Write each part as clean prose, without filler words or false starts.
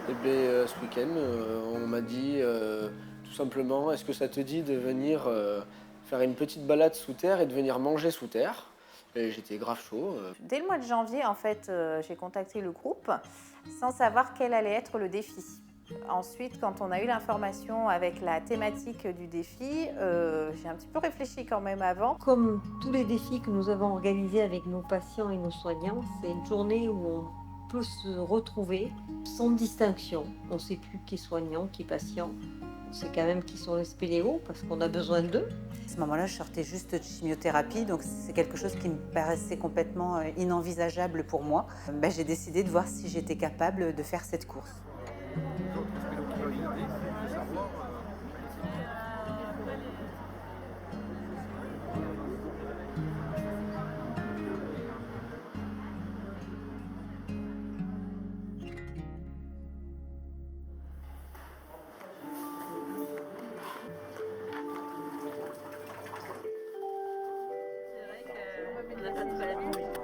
Et bien, ce week-end, on m'a dit tout simplement, est-ce que ça te dit de venir faire une petite balade sous terre et de venir manger sous terre? Et j'étais grave chaud. Dès le mois de janvier, en fait, j'ai contacté le groupe sans savoir quel allait être le défi. Ensuite, quand on a eu l'information avec la thématique du défi, j'ai un petit peu réfléchi quand même avant. Comme tous les défis que nous avons organisés avec nos patients et nos soignants, c'est une journée où on peut se retrouver sans distinction. On ne sait plus qui est soignant, qui est patient. On sait quand même qui sont les spéléos parce qu'on a besoin d'eux. À ce moment-là, je sortais juste de chimiothérapie, donc c'est quelque chose qui me paraissait complètement inenvisageable pour moi. J'ai décidé de voir si j'étais capable de faire cette course.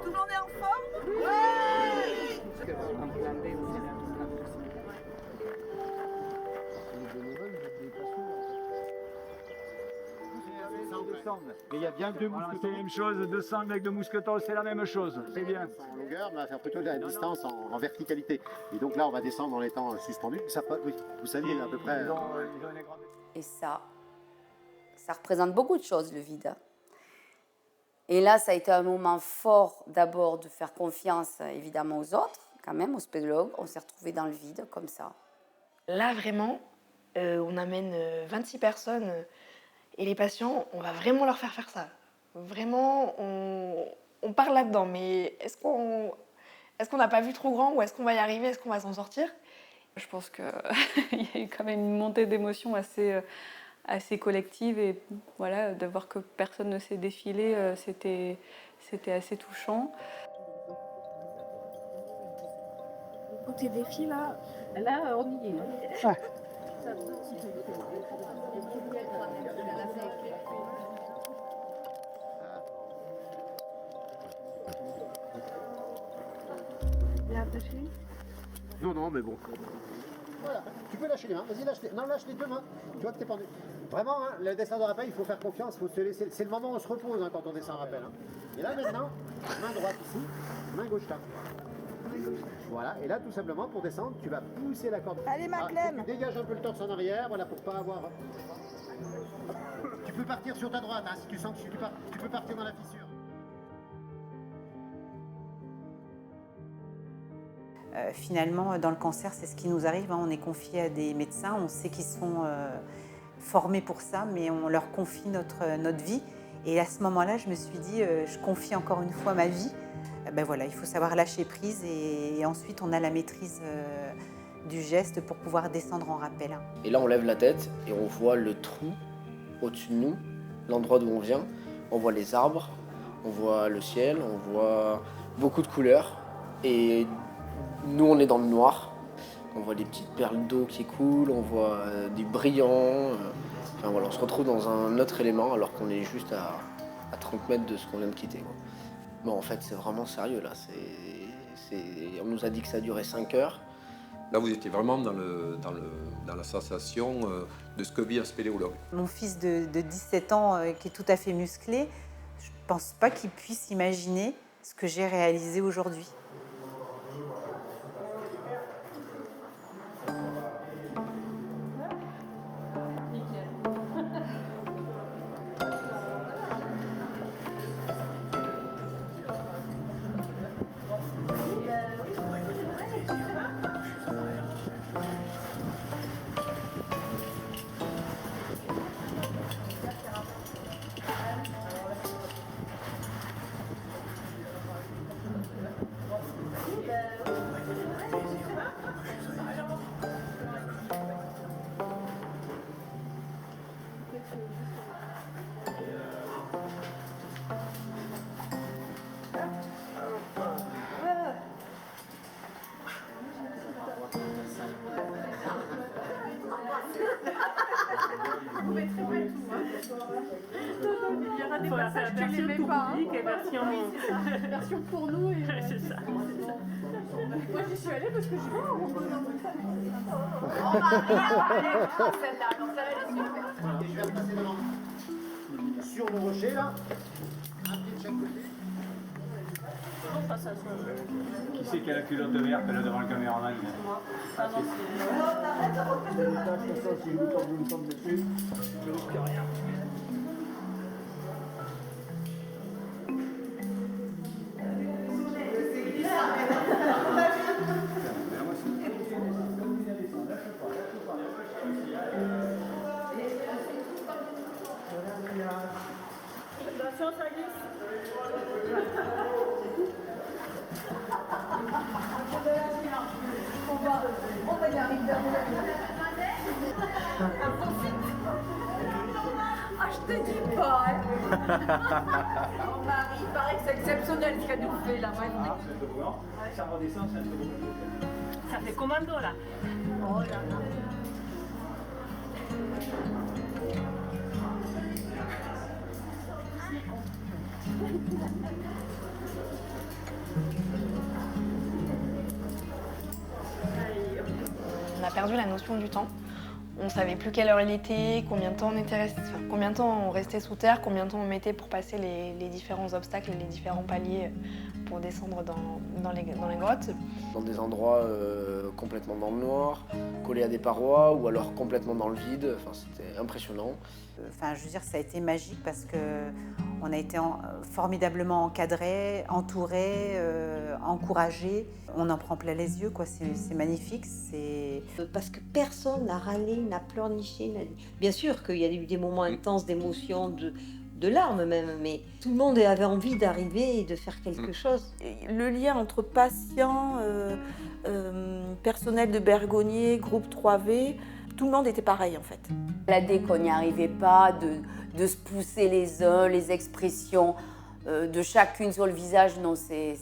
Tout le monde est en forme? Mais il y a bien que deux mousquetons. C'est la même chose, 200 avec de mousquetons, c'est la même chose. C'est bien. En longueur, mais on va faire plutôt de la distance en verticalité. Et donc là, on va descendre en étant suspendu. Oui, vous saviez à peu près. Et ça représente beaucoup de choses, le vide. Et là, ça a été un moment fort d'abord de faire confiance évidemment aux autres, quand même, aux spéléologues. On s'est retrouvés dans le vide, comme ça. Là, vraiment, on amène 26 personnes et les patients, on va vraiment leur faire ça. Vraiment, on part là-dedans. Mais est-ce qu'on n'a pas vu trop grand ou est-ce qu'on va y arriver? Est-ce qu'on va s'en sortir? Je pense qu'il y a eu quand même une montée d'émotions assez collective et voilà, de voir que personne ne s'est défilé, c'était assez touchant. Côté défi, là, on y est. Ouais. Bien attaché. Non, mais bon. Voilà, tu peux lâcher les mains. Vas-y, lâche les. Non, lâche les deux mains. Tu vois que t'es pendu. Vraiment, hein, le descend de rappel, il faut faire confiance. Faut se laisser. C'est le moment où on se repose hein, quand on descend en rappel. Hein. Et là maintenant, main droite ici, main gauche là. Voilà, et là tout simplement pour descendre, tu vas pousser la corde. Allez, ma Clem. Tu dégages un peu le torse en arrière, voilà, pour pas avoir. Tu peux partir sur ta droite, hein, si tu sens que tu peux partir dans la fissure. Finalement, dans le cancer, c'est ce qui nous arrive. Hein. On est confié à des médecins, on sait qu'ils sont formés pour ça, mais on leur confie notre vie. Et à ce moment-là, je me suis dit, je confie encore une fois ma vie. Voilà, il faut savoir lâcher prise et ensuite on a la maîtrise du geste pour pouvoir descendre en rappel. Hein. Et là, on lève la tête et on voit le trou au-dessus de nous, l'endroit d'où on vient. On voit les arbres, on voit le ciel, on voit beaucoup de couleurs. Et nous, on est dans le noir. On voit des petites perles d'eau qui coulent, on voit du brillant. Enfin voilà, on se retrouve dans un autre élément alors qu'on est juste à 30 mètres de ce qu'on vient de quitter. Quoi. Bon, en fait, c'est vraiment sérieux là. On nous a dit que ça durait 5 heures. Là, vous étiez vraiment dans la sensation de ce que vit un spéléologue. Mon fils de 17 ans, qui est tout à fait musclé, je ne pense pas qu'il puisse imaginer ce que j'ai réalisé aujourd'hui. c'est la version tout public et version... Oui, c'est ça. Version pour nous et... c'est ça. Moi, j'y suis allée parce que j'ai vu mon bon dans votre famille. Oh Marie, elle est grande celle-là, donc ça va être super. Et je vais repasser devant. Sur le rocher, là. Un pied de chaque côté. Qui c'est qui a la culotte de verte là devant le caméraman? Moi. Ah non, attention, ça glisse. On va y arriver. Ah, je te dis pas. Oh Marie, il paraît que c'est exceptionnel ce qu'elle nous fait là. Ah, c'est de voir. Ça redescend, c'est un peu beaucoup. Ça fait commando là. Oh là là. On a perdu la notion du temps. On ne savait plus quelle heure il était, combien de temps combien de temps on restait sous terre, combien de temps on mettait pour passer les différents obstacles et les différents paliers pour descendre dans les grottes. Dans des endroits complètement dans le noir, collés à des parois ou alors complètement dans le vide. Enfin, c'était impressionnant. Enfin, je veux dire, ça a été magique parce qu'on a été formidablement encadrés, entourés, encouragés. On en prend plein les yeux, quoi. C'est magnifique. Parce que personne n'a râlé, n'a pleurniché. Bien sûr qu'il y a eu des moments intenses d'émotion, de larmes même, mais tout le monde avait envie d'arriver et de faire quelque chose. Le lien entre patients, personnel de Bergonié, groupe 3V, tout le monde était pareil en fait. Dès qu'on n'y arrivait pas, de se pousser les uns, les expressions de chacune sur le visage, non, c'est...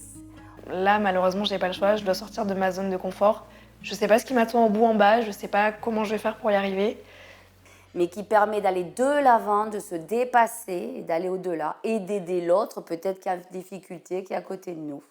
Là, malheureusement, j'ai pas le choix, je dois sortir de ma zone de confort. Je sais pas ce qui m'attend en bout, en bas, je sais pas comment je vais faire pour y arriver. Mais qui permet d'aller de l'avant, de se dépasser, et d'aller au-delà et d'aider l'autre, peut-être qui a des difficultés, qui est à côté de nous.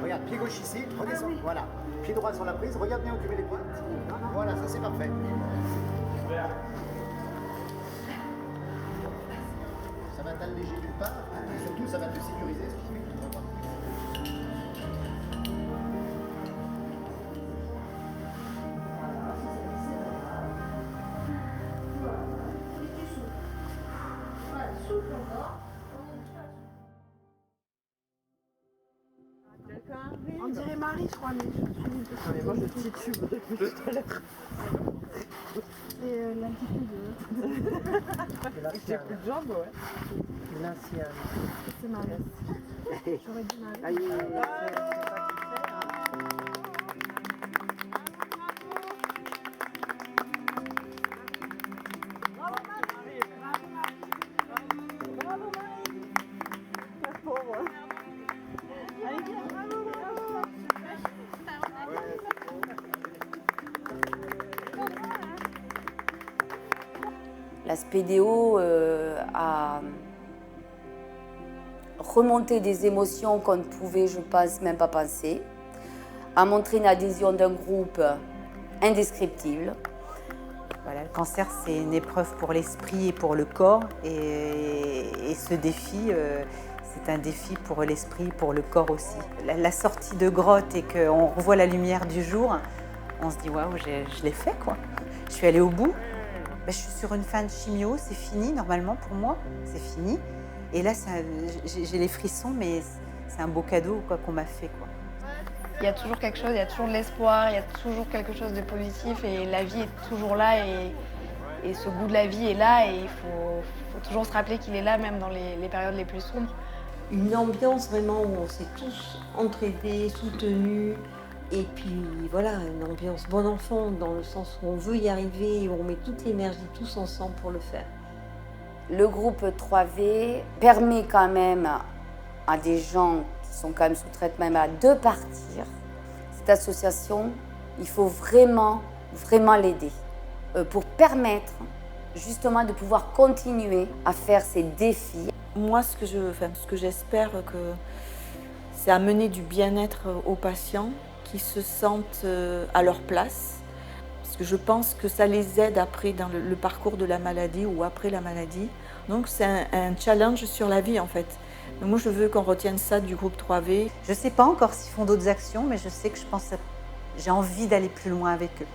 Regarde, pied gauche ici, redescends. Voilà. Pied droit sur la prise, regarde bien où tu mets les pointes. Voilà, ça c'est parfait. Ça va t'alléger d'une part, et surtout ça va te sécuriser, ce qui fait que tu ne vas pas. On dirait Marie, je crois, mais je suis... moi, je titube depuis tout à l'heure. C'est l'altitude. J'ai plus de jambes, ouais. L'ancienne. C'est Marie. J'aurais dit Marie. La Spédéo a remonté des émotions qu'on ne pouvait, je pense, même pas penser, a montré une adhésion d'un groupe indescriptible. Voilà, le cancer, c'est une épreuve pour l'esprit et pour le corps. Et ce défi, c'est un défi pour l'esprit et pour le corps aussi. La sortie de grotte et qu'on revoit la lumière du jour, on se dit waouh, je l'ai fait quoi. Je suis allée au bout. Je suis sur une fin de chimio, c'est fini normalement pour moi, c'est fini. Et là, j'ai les frissons, mais c'est un beau cadeau quoi, qu'on m'a fait, quoi. Il y a toujours quelque chose, il y a toujours de l'espoir, il y a toujours quelque chose de positif et la vie est toujours là et ce goût de la vie est là et il faut toujours se rappeler qu'il est là même dans les périodes les plus sombres. une ambiance vraiment où on s'est tous entraidés, soutenus. Et puis voilà, une ambiance bon enfant dans le sens où on veut y arriver et où on met toute l'énergie tous ensemble pour le faire. Le groupe 3V permet quand même à des gens qui sont quand même sous traitement de partir. Cette association, il faut vraiment l'aider pour permettre justement de pouvoir continuer à faire ces défis. Moi, ce que j'espère, c'est amener du bien-être aux patients qui se sentent à leur place. Parce que je pense que ça les aide après dans le parcours de la maladie ou après la maladie. Donc c'est un challenge sur la vie en fait. Donc moi je veux qu'on retienne ça du groupe 3V. Je ne sais pas encore s'ils font d'autres actions, mais je sais que j'ai envie d'aller plus loin avec eux.